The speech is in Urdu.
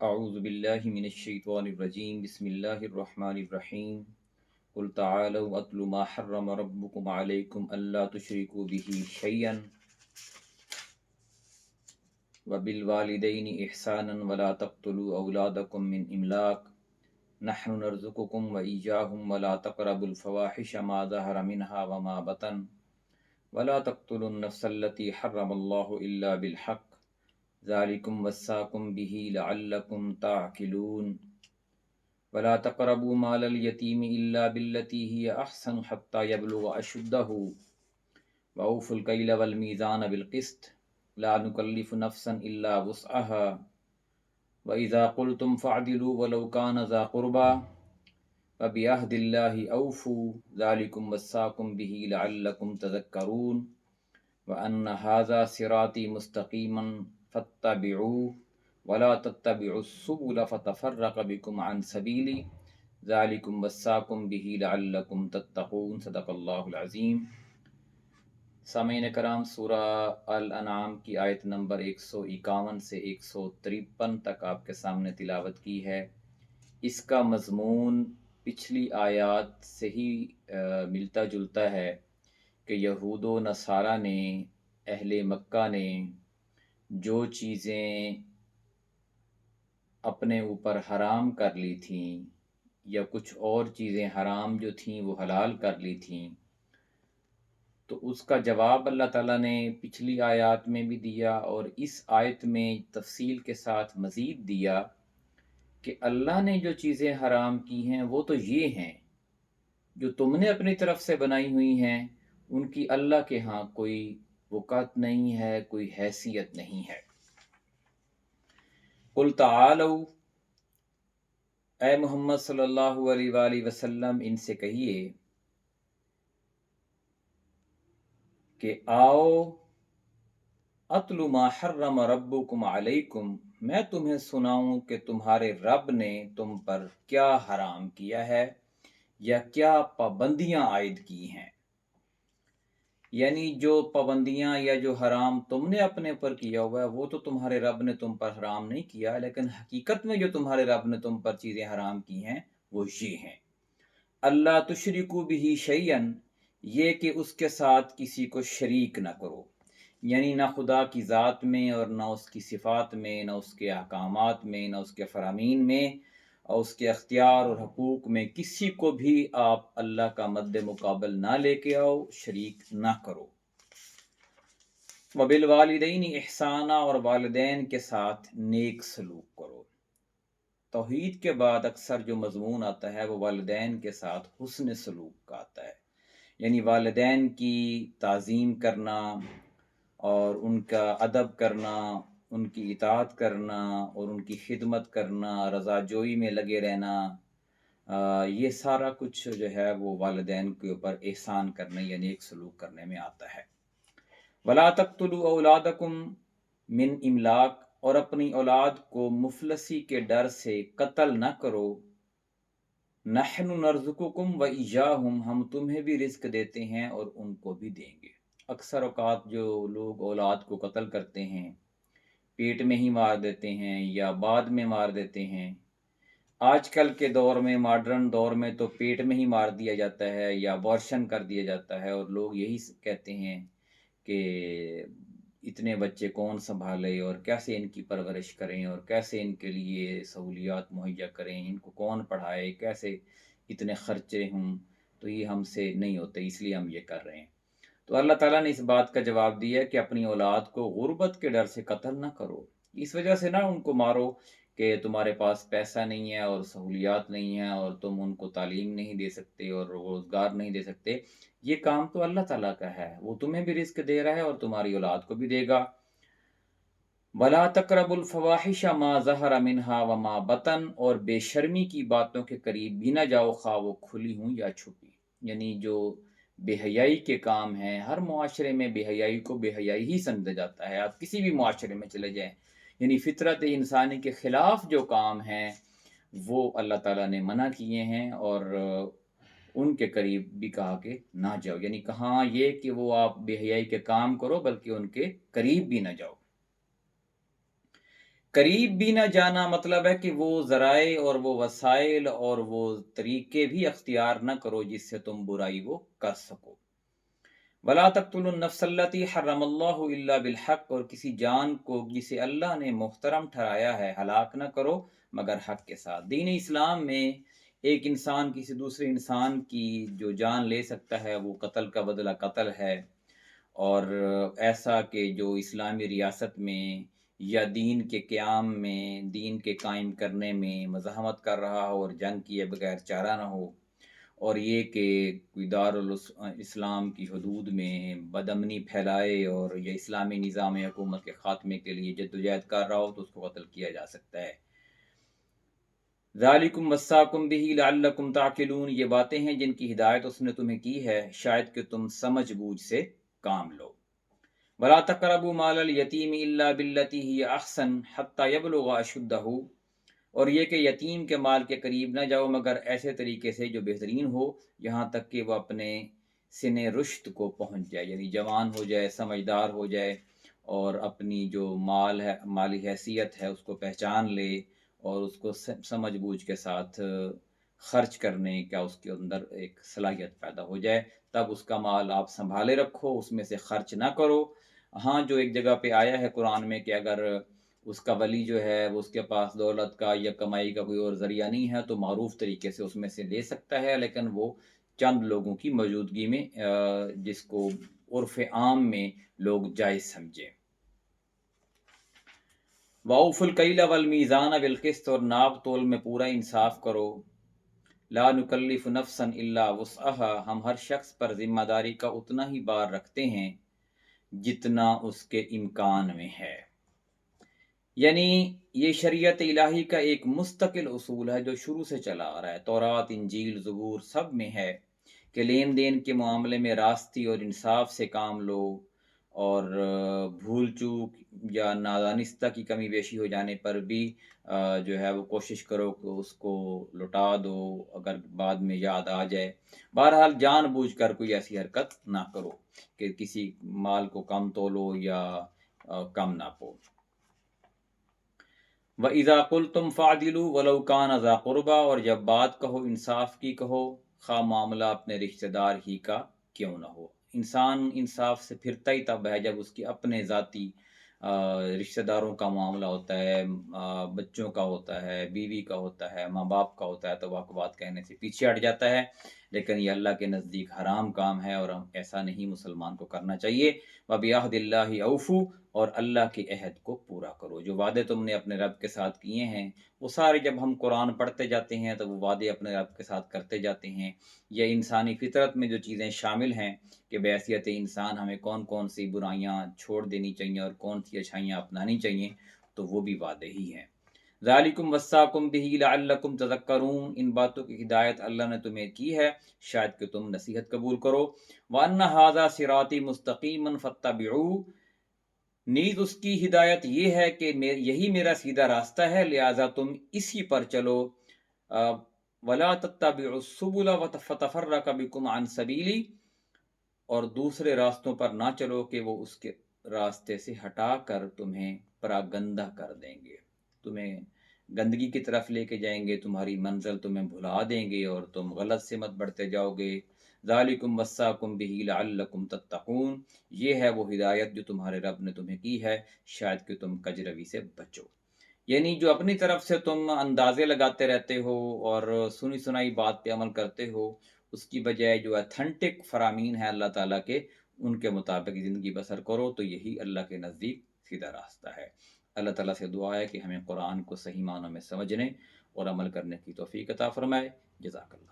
اعوذ باللہ من الشیطان الرجیم بسم اللہ الرحمن الرحیم قل تعالوا اتل ما حرم ربکم علیکم الا تشرکوا به شیئا وبالوالدین احسانا ولا تقتلوا اولادکم من املاق نحن نرزقکم وإیاہم ولا تقربوا الفواحش ما ظہر منها وما بطن ولا تقتلوا النفس التي حرم اللہ الا بالحق ذالکم وصاکم به لعلکم تعقلون ولا تقربوا مال اليتيم إلا بالتي هي أحسن حتى يبلغ أشده وأوفوا الكيل والميزان بالقسط لا نكلف نفسا إلا وسعها وإذا قلتم فاعدلوا ولو كان ذا قربى وبعهد الله أوفوا ذلكم وصاكم به لعلكم تذكرون وأن هذا صراطي مستقيما فاتبعوه ولا تتبعوا السبل فتفرق بكم عن سبيلي ذالکم وصاکم بہ لعلکم تتقون صدق اللہ العظیم۔ سامعین کرام، سورہ الانعام کی آیت نمبر 151 سے 153 تک آپ کے سامنے تلاوت کی ہے۔ اس کا مضمون پچھلی آیات سے ہی ملتا جلتا ہے کہ یہود و نصارہ نے، اہل مکہ نے جو چیزیں اپنے اوپر حرام کر لی تھیں یا کچھ اور چیزیں حرام جو تھیں وہ حلال کر لی تھیں، تو اس کا جواب اللہ تعالیٰ نے پچھلی آیات میں بھی دیا اور اس آیت میں تفصیل کے ساتھ مزید دیا کہ اللہ نے جو چیزیں حرام کی ہیں وہ تو یہ ہیں، جو تم نے اپنی طرف سے بنائی ہوئی ہیں ان کی اللہ کے ہاں کوئی وقعت نہیں ہے، کوئی حیثیت نہیں ہے۔ قل تعالوا، اے محمد صلی اللہ علیہ وآلہ وسلم ان سے کہیے کہ آؤ، اتلو ما حرم ربکم علیکم، میں تمہیں سناؤں کہ تمہارے رب نے تم پر کیا حرام کیا ہے یا کیا پابندیاں عائد کی ہیں۔ یعنی جو پابندیاں یا جو حرام تم نے اپنے پر کیا ہوا ہے وہ تو تمہارے رب نے تم پر حرام نہیں کیا، لیکن حقیقت میں جو تمہارے رب نے تم پر چیزیں حرام کی ہیں وہ یہ ہیں: اللہ تشرکوا بہ شیئا، یہ کہ اس کے ساتھ کسی کو شریک نہ کرو، یعنی نہ خدا کی ذات میں اور نہ اس کی صفات میں، نہ اس کے احکامات میں، نہ اس کے فرامین میں اور اس کے اختیار اور حقوق میں کسی کو بھی آپ اللہ کا مد مقابل نہ لے کے آؤ، شریک نہ کرو۔ وبالوالدین احسانہ، اور والدین کے ساتھ نیک سلوک کرو۔ توحید کے بعد اکثر جو مضمون آتا ہے وہ والدین کے ساتھ حسن سلوک کا آتا ہے، یعنی والدین کی تعظیم کرنا اور ان کا ادب کرنا، ان کی اطاعت کرنا اور ان کی خدمت کرنا، رضا جوئی میں لگے رہنا، یہ سارا کچھ جو ہے وہ والدین کے اوپر احسان کرنے یعنی ایک سلوک کرنے میں آتا ہے۔ وَلَا تَقْتُلُوا أَوْلَادَكُمْ مِنْ إِمْلَاقٍ، اور اپنی اولاد کو مفلسی کے ڈر سے قتل نہ کرو۔ نَحْنُ نَرْزُقُكُمْ وَإِيَّاهُمْ، ہم تمہیں بھی رزق دیتے ہیں اور ان کو بھی دیں گے۔ اکثر اوقات جو لوگ اولاد کو قتل کرتے ہیں، پیٹ میں ہی مار دیتے ہیں یا بعد میں مار دیتے ہیں، آج کل کے دور میں، ماڈرن دور میں تو پیٹ میں ہی مار دیا جاتا ہے یا ابارشن کر دیا جاتا ہے، اور لوگ یہی کہتے ہیں کہ اتنے بچے کون سنبھالے اور کیسے ان کی پرورش کریں اور کیسے ان کے لیے سہولیات مہیا کریں، ان کو کون پڑھائے، کیسے اتنے خرچے ہوں، تو یہ ہم سے نہیں ہوتے، اس لیے ہم یہ کر رہے ہیں۔ تو اللہ تعالیٰ نے اس بات کا جواب دیا کہ اپنی اولاد کو غربت کے ڈر سے قتل نہ کرو، اس وجہ سے نہ ان کو مارو کہ تمہارے پاس پیسہ نہیں ہے اور سہولیات نہیں ہیں اور تم ان کو تعلیم نہیں دے سکتے اور روزگار نہیں دے سکتے۔ یہ کام تو اللہ تعالیٰ کا ہے، وہ تمہیں بھی رزق دے رہا ہے اور تمہاری اولاد کو بھی دے گا۔ وَلَا تَقْرَبُوا الْفَوَاحِشَ مَا ظَهَرَ مِنْهَا وَمَا بَطَنَ، اور بے شرمی کی باتوں کے قریب بھی نہ جاؤ، خواہ وہ کھلی ہوں یا چھپی، یعنی جو بے حیائی کے کام ہیں، ہر معاشرے میں بے حیائی کو بے حیائی ہی سمجھا جاتا ہے، آپ کسی بھی معاشرے میں چلے جائیں، یعنی فطرت انسانی کے خلاف جو کام ہیں وہ اللہ تعالیٰ نے منع کیے ہیں، اور ان کے قریب بھی کہا کہ نہ جاؤ، یعنی کہاں یہ کہ وہ آپ بے حیائی کے کام کرو بلکہ ان کے قریب بھی نہ جاؤ۔ قریب بھی نہ جانا مطلب ہے کہ وہ ذرائع اور وہ وسائل اور وہ طریقے بھی اختیار نہ کرو جس سے تم برائی وہ کر سکو۔ ولا تقتلوا النفس التي حرم اللہ الا بالحق، اور کسی جان کو جسے اللہ نے محترم ٹھہرایا ہے ہلاک نہ کرو مگر حق کے ساتھ۔ دین اسلام میں ایک انسان کسی دوسرے انسان کی جو جان لے سکتا ہے وہ قتل کا بدلہ قتل ہے، اور ایسا کہ جو اسلامی ریاست میں یا دین کے قیام میں، دین کے قائم کرنے میں مزاحمت کر رہا ہو اور جنگ کیے بغیر چارہ نہ ہو، اور یہ کہ کوئی اسلام کی حدود میں بدامنی پھیلائے اور یہ اسلامی نظام حکومت کے خاتمے کے لیے جدوجہد کر رہا ہو تو اس کو قتل کیا جا سکتا ہے۔ ذالکم وصاکم بہ لعلکم تعقلون، یہ باتیں ہیں جن کی ہدایت اس نے تمہیں کی ہے شاید کہ تم سمجھ بوجھ سے کام لو۔ ولا تقربوا مال الیتیم الا بالتی ہی احسن حتی یبلغ اشدہ، اور یہ کہ یتیم کے مال کے قریب نہ جاؤ مگر ایسے طریقے سے جو بہترین ہو، یہاں تک کہ وہ اپنے سن رشد کو پہنچ جائے، یعنی جوان ہو جائے، سمجھدار ہو جائے، اور اپنی جو مال ہے، مالی حیثیت ہے، اس کو پہچان لے اور اس کو سمجھ بوجھ کے ساتھ خرچ کرنے کا اس کے اندر ایک صلاحیت پیدا ہو جائے، تب اس کا مال آپ سنبھالے رکھو، اس میں سے خرچ نہ کرو۔ ہاں، جو ایک جگہ پہ آیا ہے قرآن میں کہ اگر اس کا ولی جو ہے وہ اس کے پاس دولت کا یا کمائی کا کوئی اور ذریعہ نہیں ہے تو معروف طریقے سے اس میں سے لے سکتا ہے، لیکن وہ چند لوگوں کی موجودگی میں، جس کو عرف عام میں لوگ جائز سمجھے۔ وَأَوْفُوا الْكَيْلَ وَالْمِيزَانَ بِالْقِسْطِ، اور ناپ تول میں پورا انصاف کرو۔ لا نکلف نفسا الا وسعها، ہم ہر شخص پر ذمہ داری کا اتنا ہی بار رکھتے ہیں جتنا اس کے امکان میں ہے۔ یعنی یہ شریعت الہی کا ایک مستقل اصول ہے جو شروع سے چلا آ رہا ہے، تورات، انجیل، زبور سب میں ہے کہ لین دین کے معاملے میں راستی اور انصاف سے کام لو، اور بھول چوک یا نادانستہ کی کمی بیشی ہو جانے پر بھی جو ہے وہ کوشش کرو کہ اس کو لٹا دو اگر بعد میں یاد آ جائے۔ بہرحال جان بوجھ کر کوئی ایسی حرکت نہ کرو کہ کسی مال کو کم تولو یا کم ناپو۔ وَإِذَا قُلْتُمْ فَعْدِلُوا وَلَوْ كَانَ ذَا قُرْبَىٰ، اور جب بات کہو انصاف کی کہو، خواہ معاملہ اپنے رشتہ دار ہی کا کیوں نہ ہو۔ انسان انصاف سے پھرتا ہی تب ہے جب اس کی اپنے ذاتی رشتہ داروں کا معاملہ ہوتا ہے، بچوں کا ہوتا ہے، بیوی کا ہوتا ہے، ماں باپ کا ہوتا ہے، تو واقع بات کہنے سے پیچھے ہٹ جاتا ہے، لیکن یہ اللہ کے نزدیک حرام کام ہے اور ایسا نہیں مسلمان کو کرنا چاہیے۔ وَبِعَهْدِ اللَّهِ أَوْفُوا، اور اللہ کے عہد کو پورا کرو۔ جو وعدے تم نے اپنے رب کے ساتھ کیے ہیں وہ سارے، جب ہم قرآن پڑھتے جاتے ہیں تو وہ وعدے اپنے رب کے ساتھ کرتے جاتے ہیں۔ یہ انسانی فطرت میں جو چیزیں شامل ہیں کہ بحیثیت انسان ہمیں کون کون سی برائیاں چھوڑ دینی چاہیے اور کون سی اچھائیاں اپنانی چاہیے، تو وہ بھی وعدے ہی ہیں۔ ذالکم وصاکم بہ لعلکم تذکرون، ان باتوں کی ہدایت اللہ نے تمہیں کی ہے شاید کہ تم نصیحت قبول کرو۔ وَأَنَّ هَٰذَا صِرَاطِي مُسْتَقِيمًا فَاتَّبِعُوهُ، نیز اس کی ہدایت یہ ہے کہ یہی میرا سیدھا راستہ ہے لہٰذا تم اسی پر چلو۔ وَلَا تَتَّبِعُوا السُّبُلَ فَتَفَرَّقَ بِكُمْ عَنْ سَبِيلِهِ، اور دوسرے راستوں پر نہ چلو کہ وہ اس کے راستے سے ہٹا کر تمہیں پراگندہ کر دیں گے، تمہیں گندگی کی طرف لے کے جائیں گے، تمہاری منزل تمہیں بھلا دیں گے اور تم غلط سمت بڑھتے جاؤ گے۔ ذالکم وصاکم بہ لعلکم تتقون، یہ ہے وہ ہدایت جو تمہارے رب نے تمہیں کی ہے شاید کہ تم کج روی سے بچو۔ یعنی جو اپنی طرف سے تم اندازے لگاتے رہتے ہو اور سنی سنائی بات پہ عمل کرتے ہو، اس کی بجائے جو اتھینٹک فرامین ہیں اللہ تعالیٰ کے، ان کے مطابق زندگی بسر کرو، تو یہی اللہ کے نزدیک سیدھا راستہ ہے۔ اللہ تعالیٰ سے دعا ہے کہ ہمیں قرآن کو صحیح معنوں میں سمجھنے اور عمل کرنے کی توفیق عطا فرمائے۔ جزاک اللہ۔